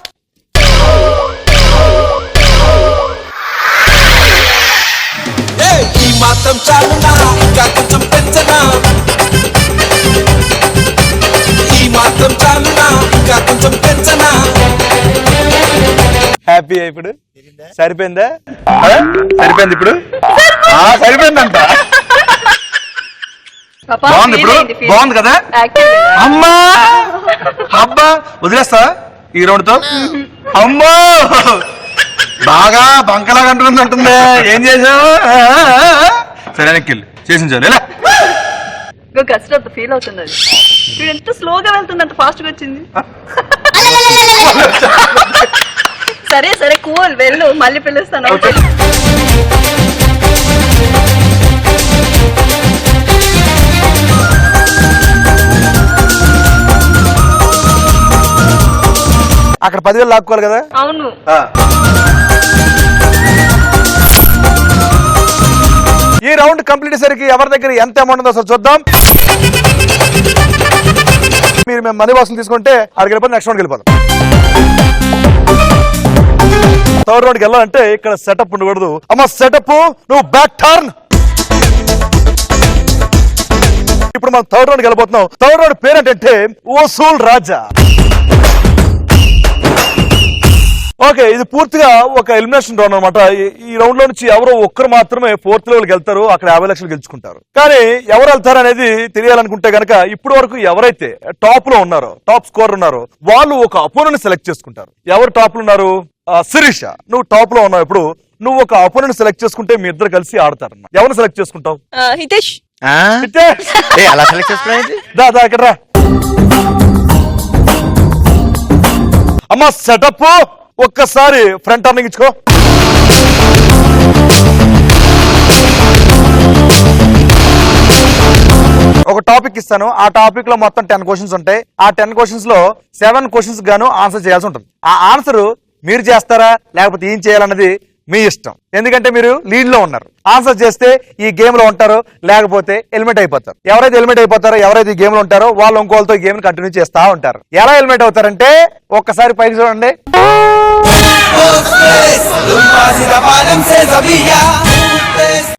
ఈ మాత్రం చాలునా, ఇంకా కొంచెం పెంచనా, ఈ మాత్రం చాలునా, ఇంకా కొంచెం పెంచనా. హ్యాపీ ఇప్పుడు సరిపోయిందా? సరిపోయింది ఇప్పుడు. సరిపోయిందంట. పాపా, బాగుంది feel ఇప్పుడు అయింది, feel బాగుంది కదా Active గా. అమ్మా అబ్బా వదిలేస్తా ఈ రౌండ్ తో అమ్మో బాగా బంకలాగా అంటుంది ఏం చేసావు సరే వెనక్కి చేసింది చాలు ఎలా ఇంకా కష్టం ఫీల్ అవుతుంది అది. వీడు ఎంత స్లోగా వెళ్తుంది, అంత ఫాస్ట్ గా వచ్చింది. సరే సరే కూల్ వెళ్ళు, మళ్ళీ పిలుస్తాను. అక్కడ 10,000 లాక్కోవాలి కదా. అవును. ఈ రౌండ్ కంప్లీట్ అయ్యేసరికి ఎవరి దగ్గర ఎంత అమౌంట్ ఉందో అసలు చూద్దాం. మీరు మేము మనీ బాక్సులు తీసుకుంటే అక్కడికి వెళ్ళిపోతే నెక్స్ట్ రౌండ్కి వెళ్ళిపోతాం. థర్డ్ రౌండ్కి వెళ్ళాలంటే ఇక్కడ సెటప్ ఉండకూడదు. అమ్మ సెటప్, నువ్వు బ్యాక్ టర్న్. ఇప్పుడు మనం థర్డ్ రౌండ్కి వెళ్ళిపోతున్నాం. థర్డ్ రౌండ్ పేరు ఏంటంటే వసూల్ రాజా. ఓకే, ఇది పూర్తిగా ఒక ఎలిమినేషన్ రౌండ్ అనమాట. ఈ రౌండ్ లో నుంచి ఎవరో ఒక్కరు మాత్రమే 4th లెవెల్కి వెళ్తారు, అక్కడ 50 లక్షలు గెలుచుకుంటారు. కానీ ఎవరు వెళ్తారు అనేది తెలియాలనుకుంటే గనక ఇప్పటి వరకు ఎవరైతే టాప్ లో ఉన్నారో, టాప్ స్కోర్ ఉన్నారో వాళ్ళు ఒక అపోనెంట్ సెలెక్ట్ చేసుకుంటారు. ఎవరు టాప్ లో ఉన్నారు? శిరీష, నువ్వు టాప్ లో ఉన్నావు. ఇప్పుడు నువ్వు ఒక అపోనెంట్ సెలెక్ట్ చేసుకుంటే మీ ఇద్దరు కలిసి ఆడతారన్న. ఎవరిని సెలెక్ట్ చేసుకుంటావు? హితేష్. అలా సెలెక్ట్ చేసుకునేది దా ఇక్కడ రా. అమ్మ సెటప్, ఒక్కసారి ఫ్రంట్ టర్నింగ్ ఇచ్చుకో. ఒక టాపిక్ ఇస్తాను, ఆ టాపిక్ లో మొత్తం 10 క్వశ్చన్స్ ఉంటాయి. ఆ 10 క్వశ్చన్స్ లో 7 క్వశ్చన్స్ గాను ఆన్సర్ చేయాల్సి ఉంటుంది. ఆ ఆన్సర్ మీరు చేస్తారా లేకపోతే ఏం చేయాలన్నది మీ ఇష్టం. ఎందుకంటే మీరు లీడ్ లో ఉన్నారు. ఆన్సర్ చేస్తే ఈ గేమ్ లో ఉంటారు, లేకపోతే ఎలిమినేట్ అయిపోతారు. ఎవరైతే ఎలిమినేట్ అయిపోతారో, ఎవరైతే ఈ గేమ్ లో ఉంటారో వాళ్ళు ఇంకోళ్ళతో ఈ గేమ్ కంటిన్యూ చేస్తా ఉంటారు. ఎలా ఎలిమినేట్ అవుతారంటే ఒక్కసారి పైకి చూడండి.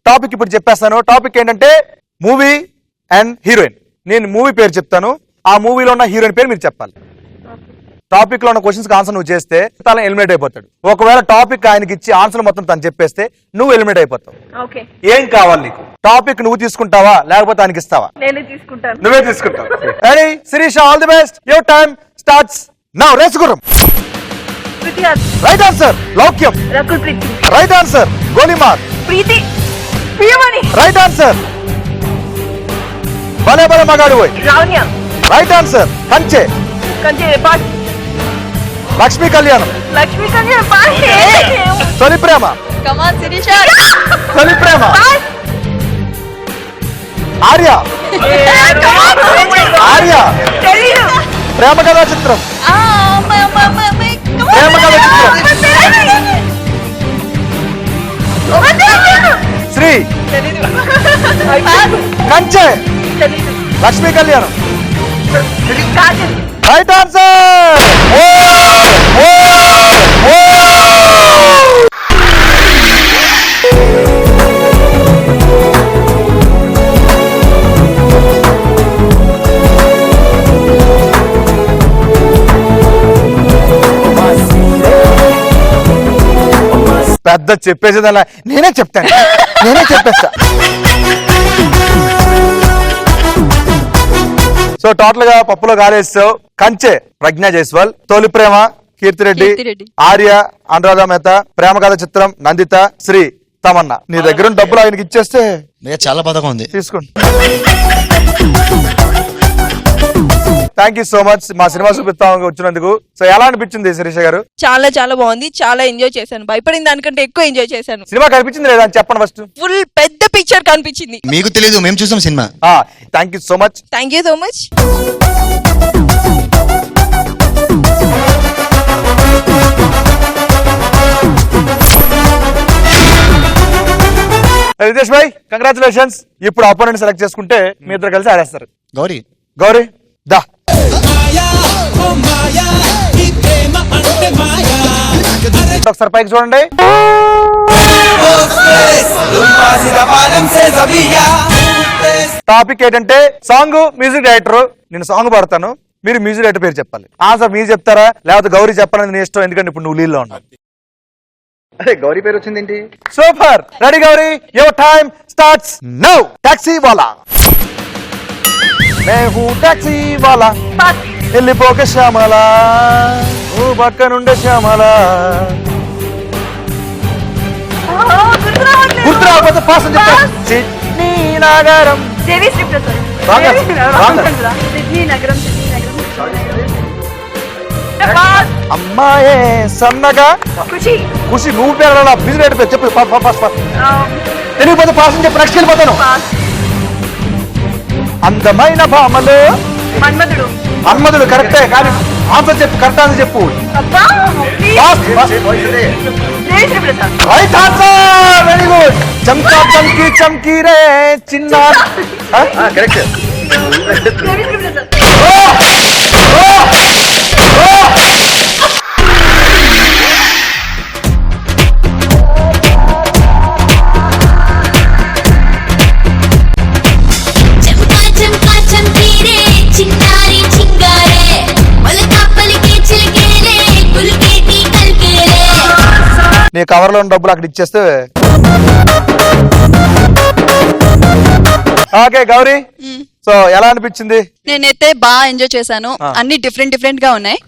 టాపిక్ ఇప్పుడు చెప్పేస్తాను. టాపిక్ ఏంటంటే మూవీ అండ్ హీరోయిన్. నేను మూవీ పేరు చెప్తాను, ఆ మూవీలో ఉన్న హీరోయిన్ పేరు మీరు చెప్పాలి. టాపిక్ లో ఉన్న క్వశ్చన్స్ ఆన్సర్ నువ్వు చేస్తే తను ఎలిమినేట్ అయిపోతాడు. ఒకవేళ టాపిక్ ఆయనకి ఇచ్చి ఆన్సర్ మొత్తం తను చెప్పేస్తే నువ్వు ఎలిమినేట్ అయిపోతావు. ఓకే, ఏం కావాలి నీకు? టాపిక్ నువ్వు తీసుకుంటావా లేకపోతే ఆయనకి ఇస్తావా? నేనే తీసుకుంటాను. నువ్వే తీసుకుంటావు. Ready Sirisha, all the best. Your time starts now. Race Gurram. Right answer Loukyam. Rakul Preet. Right answer Golimaar. Preethi Priyamani. Right answer Bhale Bhale మగాడు పోయి. రావణ్య. రైట్ ఆన్సర్ కంచె. కంచె పాట్. లక్ష్మీ కళ్యాణం. లక్ష్మీ కళ్యాణ్ పాట్. తొలి ప్రేమ. కమాన్ శిరీష. తొలి ప్రేమ. ఆర్య. ఆర్య. ప్రేమ కథా చిత్రం. ప్రేమ కథా చిత్రం. శ్రీ. కంచె. లక్ష్మీ కళ్యాణం. Right answer. పెద్ద చెప్పేసేదల్లా నేనే చెప్తాను, నేనే చెప్పేస్తా. సో టోటల్ గా పప్పులో గాలేస్తావు. కంచె ప్రజ్ఞా జైస్వాల్. తొలి ప్రేమ కీర్తిరెడ్డి. ఆర్య అనురాధ మెహతా. ప్రేమ కథ చిత్రం నందిత. శ్రీ తమన్నా. నీ దగ్గర ఉన్న డబ్బులు ఆయనకి ఇచ్చేస్తే చాలా పథకం ఉంది, తీసుకోండి. థ్యాంక్ యూ సో మచ్ మా సినిమా చూపిస్తాం వచ్చినందుకు. సో ఎలా అనిపించింది శిరీష గారు? చాలా చాలా బాగుంది, చాలా ఎంజాయ్ చేశాను. భయపడిన దానికంటే ఎక్కువ ఎంజాయ్ చేశాను. సినిమా కనిపించింది లేదా అని చెప్పండి ఫస్ట్. ఫుల్ పెద్ద పిక్చర్ కనిపించింది. మీకు తెలీదు, మేము చూసాం cinema. Thank you so much. Thank you so much. Ritesh bhai congratulations. ఇప్పుడు అపోనెంట్ సెలెక్ట్ చేసుకుంటే మీ ఇద్దరు కలిసి ఆడేస్తారు. గౌరీ గౌరీ దా. ఒకసారి పైకి చూడండి. టాపిక్ ఏంటంటే సాంగ్, మ్యూజిక్ డైరెక్టర్. నేను సాంగ్ పాడతాను, మీరు మ్యూజిక్ డైరెక్టర్ పేరు చెప్పాలి. ఆన్సర్ మీరు చెప్తారా లేకపోతే గౌరీ చెప్పాలని నీ ఇష్టం, ఎందుకంటే ఇప్పుడు నువ్వు లీల్లో ఉన్నావు. అరే గౌరీ పేరు వచ్చిందేంటి? Super. Ready Gauri, your time starts now. Taxi వాలా. మేహూ టాక్సీ వాలా వెళ్ళిపోక శ్యామల ఓ పక్కనుండే శ్యామల గుర్తు రాకపోతే పాస్ అని చెప్పా సిడ్నీ నగరం దేవి శ్రీ ప్రసాద్ రాంగా, రాంగా. సిడ్నీ నగరం అమ్మాయే సన్నగా ఖుషి ఖుషి నువ్వు పేరు బిజీ రేట్ పేరు చెప్పు పాస్ తెలియకపోతే పాస్ అని చెప్పి నెక్స్ట్ వెళ్ళిపోతాను అందమైన భామలు మన్మధుడు మన్మధుడు కరెక్టే కానీ ఆన్సర్ చెప్పు కరెక్ట్ ఆన్సర్ చెప్పు అబ్బా pass Devi Sri Prasad right answer very good చంకా చంకీ చంకీ రే చిన్న కరెక్ట్ దేవి శ్రీ ప్రసాద్ చంకా చంకా చంకీరే చిన్నారి చింగారే మొలకా పలికే చిలికేరే గుల్కేటి కల్కేరే నీ కవర్ లో ఉన్న డబ్బులు అక్కడ ఇచ్చేస్తే ఓకే గౌరీ సో ఎలా అనిపించింది నేనైతే బాగా ఎంజాయ్ చేశాను అన్ని డిఫరెంట్ డిఫరెంట్ గా ఉన్నాయి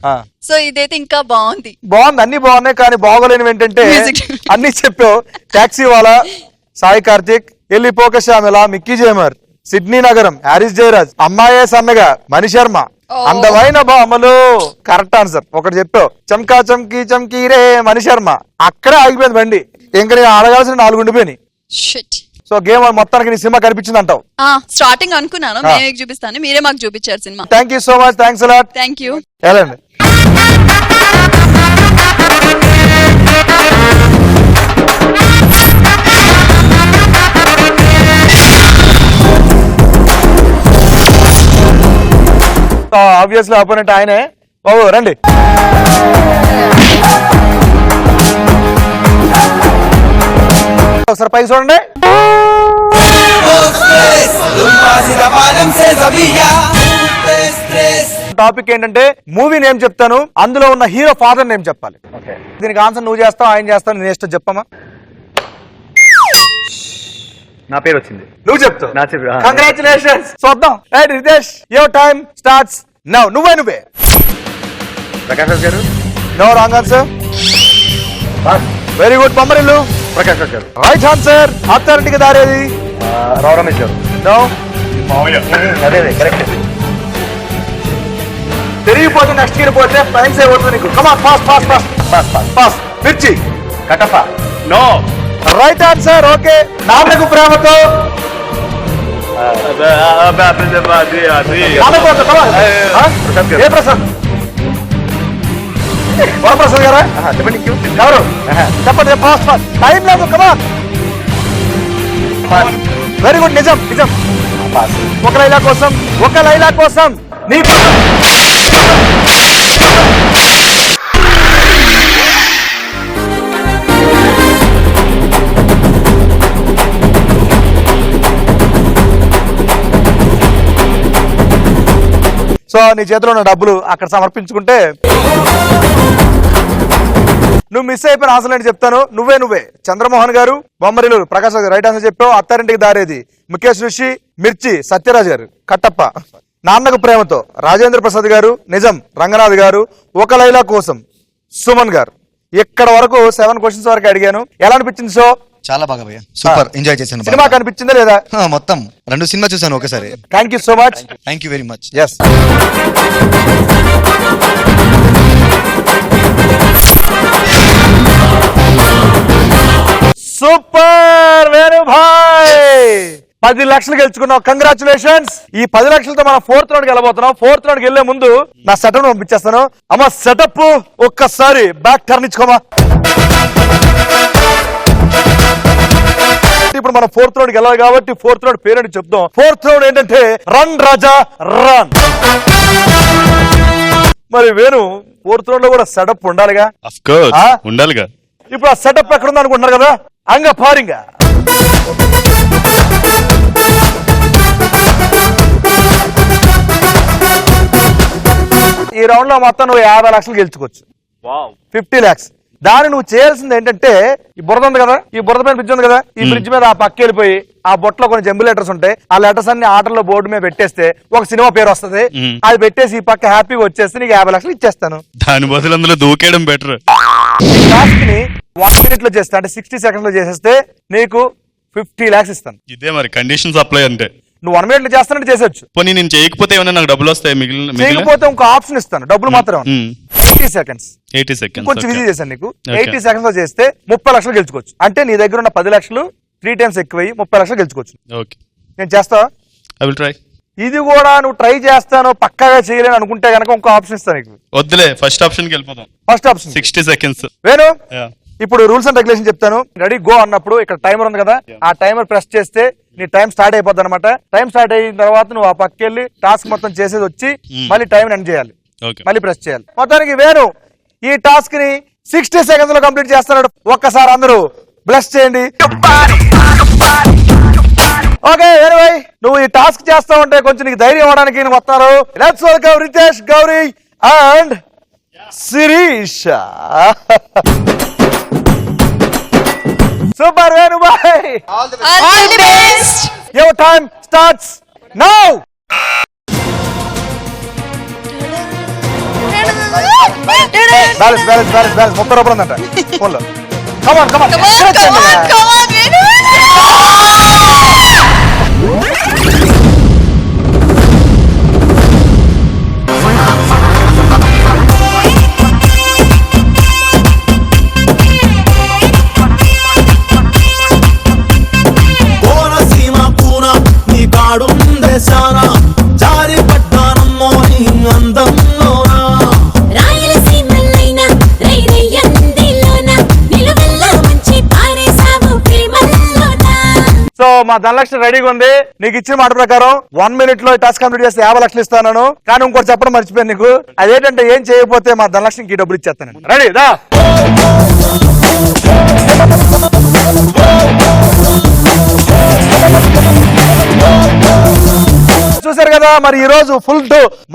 సో ఇదైతే ఇంకా బాగుంది బాగుంది అన్ని బాగున్నాయి కానీ బాగోలేనివి ఏంటంటే Music. అన్ని చెప్పావు టాక్సీ వాలా సాయి కార్తిక్ వెళ్ళిపోక శ్యామల మిక్కీ జేమర్ సిడ్నీ నగరం హ్యారిస్ జయరాజ్ అమ్మాయే సన్నగా మణిశర్మ అందమైన భామలు కరెక్ట్ ఆన్సర్ ఒకటి చెప్పావు చంకా చంకీ చంకీ రే మణిశర్మ అక్కడే ఆగిపోయింది బండి ఇంకా నేను అడగాల్సిన 4 ఉండిపోయినాయి షిట్ సో గేమ్ మొత్తానికి నీ సినిమా కనిపించింది అంటావు స్టార్టింగ్ అనుకున్నాను నేను చూపిస్తాను మీరే మాకు చూపించారు cinema thank you so much thanks a lot thank you వెళ్ళండి ఆబ్వియస్లీ అపోనెంట్ ఆయనే బాబు రండి ఒకసారి పైకి చూడండి టాపిక్ ఏంటంటే మూవీ నేమ్ చెప్తాను అందులో ఉన్న హీరో ఫాదర్ నేమ్ చెప్పాలి దీనికి ఆన్సర్ నువ్వు చేస్తావు ఆయన చేస్తావు నేను ఇష్టం చెప్పమ్మా నా పేరు వచ్చింది నువ్వు చెప్తావు నా చెప్పు. కంగ్రాచులేషన్స్ చూద్దాం right Ritesh your time starts now నువ్వే Prakash Raj garu no wrong answer very good Bommarillu Prakash Raj garu right answer అథారిటీకి దారేది రావు రమేష్ గారు నో అదే కరెక్ట్ తిరిగిపోతే నెక్స్ట్ ఇయర్ పోతే టైం సేవ్ అవుతుంది నీకు కమాన్ pass pass pass pass pass pass మిర్చి కటఫ no right answer okay Nannaku Prematho నాన్నకు come on. ఏ ప్రసాద్ వరప్రసాద్ గారా చెప్పండి ఎవరు చెప్పండి పాస్ పాస్ టైం లేదు కమాన్ వెరీ గుడ్ నిజం నిజం ఒక లైలా కోసం నీ సో నీ చేతిలో ఉన్న డబ్బులు అక్కడ సమర్పించుకుంటే నువ్వు మిస్ అయిపోయిన ఆన్సర్ ఏంటి చెప్తాను నువ్వే చంద్రమోహన్ గారు బొమ్మరిలు ప్రకాశ్ గారు రైట్ ఆన్సర్ చెప్పావు అత్తారింటికి దారేది ముఖేష్ ఋషి మిర్చి సత్యరాజ్ గారు కట్టప్ప నాన్నకు ప్రేమతో రాజేంద్ర ప్రసాద్ గారు నిజం రంగనాథ్ గారు ఒక లైలా కోసం సుమన్ గారు ఇక్కడ వరకు 7 క్వశ్చన్స్ వరకు అడిగాను ఎలా అనిపించింది సో చాలా బాగా భయ్యా సూపర్ ఎంజాయ్ చేశాను సినిమా కనిపించిందా లేదా మొత్తం 2 సినిమా చూసాను ఒకసారి thank you so much thank you very much yes super Venu భాయ్ 10 లక్షలు గెలుచుకున్నావు కంగ్రాచులేషన్స్ ఈ 10 లక్షలతో మనం 4th రౌండ్కి వెళ్ళబోతున్నాం 4th రౌండ్కి వెళ్లే ముందు నా సెటప్ పంపించేస్తాను అమ్మ సెటప్ ఒక్కసారి బ్యాక్ టర్న్ ఇచ్చుకోమా ఇప్పుడు మనం 4th రౌండ్కి వెళ్ళాలి కాబట్టి 4th రౌండ్ పేరేంటి చెప్తాం 4th రౌండ్ ఏంటంటే రన్ రాజా రన్ మరి వేణు 4th రౌండ్ లో కూడా సెటప్ ఉండాలిగా ఆఫ్ కోర్స్ ఆ? ఉండాలిగా ఇప్పుడు ఆ సెటప్ ఎక్కడ ఉంది అనుకుంటున్నారు కదా అంగ ఈ రౌండ్ లో మొత్తం నువ్వు 50 లక్షలు గెలుచుకోవచ్చు 50 lakhs దాన్ని నువ్వు చేయాల్సింది ఏంటంటే ఈ బురద ఉంది కదా ఈ బురద పైన బ్రిడ్జ్ ఉంది కదా ఈ బ్రిడ్జ్ మీద ఆ పక్క వెళ్ళిపోయి ఆ బొట్లో కొన్ని జంబు లెటర్స్ ఉంటాయి. ఆ లెటర్స్ అన్ని ఆటల్లో బోర్డు మీద పెట్టేస్తే ఒక సినిమా పేరు వస్తది. అది పెట్టేసి ఈ పక్క హ్యాపీగా వచ్చేస్తే నీకు 50 లక్షలు ఇచ్చేస్తాను. దాని బదులు అందులో దూకేయడం బెటర్. టాస్క్ ని 1 minute లో చేస్తా, అంటే 60 seconds లో చేసేస్తే నీకు 50 lakhs ఇస్తాను. ఇదే మరి కండిషన్స్ అప్లై అంటే. నువ్వు 1 minute లో చేస్తానంటే చేసేచ్చు. పోనీ నేను చేయకపోతే ఏమైనా నాకు డబ్బులు వస్తాయి? చేయకపోతే ఇంకో ఆప్షన్ ఇస్తాను, డబ్బులు మాత్రం. 80 seconds కొంచెం ఈజీ చేశాను నీకు. 80 seconds లో చేస్తే 30 లక్షలు గెలుచుకోవచ్చు. అంటే నీ దగ్గర ఉన్న 10 లక్షలు 3 times ఎక్కువ 30 లక్షలు గెలుచుకోవచ్చు. ఓకే, నేను చేస్తావా? I will try. ఇది కూడా నువ్వు ట్రై చేస్తాను పక్కాగా చేయలేను అనుకుంటే కనుక ఇంకో ఆప్షన్ ఇస్తాను నీకు. వద్దులే, ఫస్ట్ ఆప్షన్ కి వెళ్ళిపోతాం. First option 60 seconds. వేణు, ఇప్పుడు రూల్స్ అండ్ రెగ్యులేషన్ చెప్తాను. రెడీ గో అన్నప్పుడు ఇక్కడ టైమర్ ఉంది కదా, ఆ టైమర్ ప్రెస్ చేస్తే నీ టైం స్టార్ట్ అయిపోద్ది అనమాట. టైం స్టార్ట్ అయిన తర్వాత నువ్వు ఆ పక్కెళ్ళి టాస్క్ మొత్తం చేసేది వచ్చి మళ్ళీ టైం ఎండ్ చేయాలి, మళ్ళీ ప్రెస్ చేయాలి. మొత్తానికి వేణు ఈ టాస్క్ ని 60 seconds లో కంప్లీట్ చేస్తున్నాడు. ఒక్కసారి అందరూ బ్లెస్ చేయండి. ఓకే వేణు భాయ్, నువ్వు ఈ టాస్క్ చేస్తా ఉంటే కొంచెం నీకు ధైర్యం ఇవ్వడానికి నేను వస్తారు. Let's welcome Ritesh, Gauri and Shirisha. Super Venu bhai, all the best. Your time starts now. Balance balance balance balance 30 రూపాయలు ఉందంట ఫోన్లో. కమాన్ కమాన్ కోనసీమ పూన నీ కాడుందే శానా జారి పడ్డానమ్మో నీ అందంలోనా రాయలసీమలైనా రైరయ్యందిలోన నిలువెల్ల మంచి పారేసావు ప్రేమల్లోనా. సో మా ధనలక్ష్మి రెడీగా ఉంది. నీకు ఇచ్చిన మాట ప్రకారం 1 minute లో టాస్క్ కంప్లీట్ చేస్తే 50 లక్షలు ఇస్తాను. కానీ ఇంకోటి చెప్పడం మర్చిపోయాను నీకు. అదేంటంటే ఏం చేయకపోతే మా ధనలక్ష్మికి డబ్బులు ఇచ్చేస్తాను. రెడీ దా. చూసారు కదా, మరి ఈ రోజు ఫుల్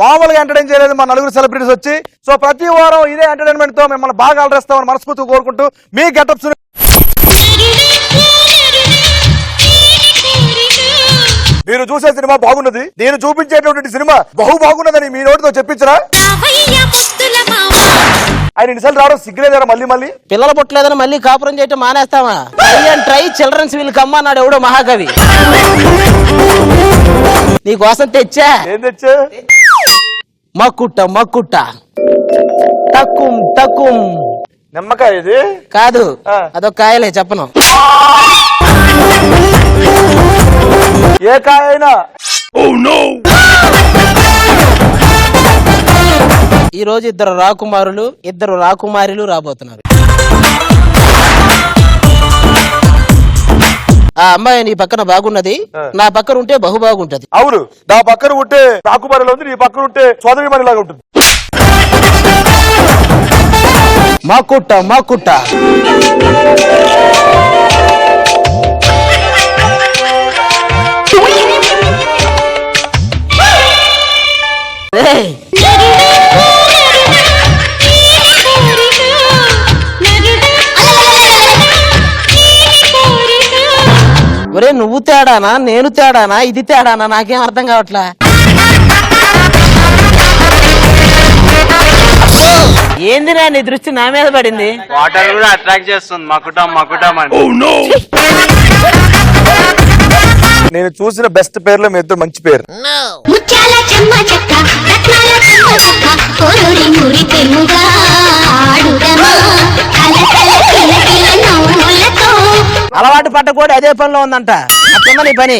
మామూలుగా ఎంటర్టైన్ చేయలేదు మా నలుగురు సెలబ్రిటీస్ వచ్చి. సో ప్రతి వారం ఇదే ఎంటర్టైన్మెంట్ తో మిమ్మల్ని బాగా అలరేస్తామని మనస్ఫూర్తిగా కోరుకుంటూ మీ గెటప్స్ మీరు చూసే సినిమా బాగున్నది, నేను చూపించేటువంటి సినిమా బాగున్నదని మీ నోటితో చెప్పించరా? ఆయన ఇన్నిసార్లు రావడం సిగ్గులేదారా? మళ్ళీ మళ్ళీ పిల్లలు పుట్టలేదని మళ్ళీ కాపురం చేయటం మానేస్తావా? ట్రై చిల్డ్రన్స్ వీల్ కమ్ అన్నాడు ఎవడో మహాకవి. నీకోసం తెచ్చా. ఏం తెచ్చా? మక్కుట్ట మక్కుట్ట తక్కుం తక్కుం. నిమ్మకాయ ఇది కాదు, అదొక కాయలే, చెప్పను. ఏ కాయ అయినా. ఈ రోజు ఇద్దరు రాకుమారులు రాబోతున్నారు. ఆ అమ్మాయి నీ పక్కన బాగున్నది, నా పక్కన ఉంటే బహు బాగుంటది. అవును, నా పక్కన ఉంటే రాకుమారిలో ఉంది, నీ పక్కన ఉంటే సోదరి మణిలాగా ఉంటుంది. మక్కుట్ట మక్కుట్ట. ఒరే నువ్వు తేడానా నేను తేడానా ఇది తేడానా నాకేం అర్థం కావట్లా. ఏంది నా నీ దృష్టి నా మీద పడింది? వాటర్ కూడా అట్రాక్ట్ చేస్తుంది మకుటం మకుటం అని. నేను చూసిన బెస్ట్ పేర్లో మీ ఇద్దరు మంచి పేరు. ముత్యాల చెమ్మ చెక్క రత్నాల చెమ్మ చెక్క కోరూరి మురి తెముగా ఆడుదమా కలకల కిలకిల నవ్వులతో. అలవాటు పడ్డ కూడా అదే పనిలో ఉందంట. అట్లుందా నీ పని?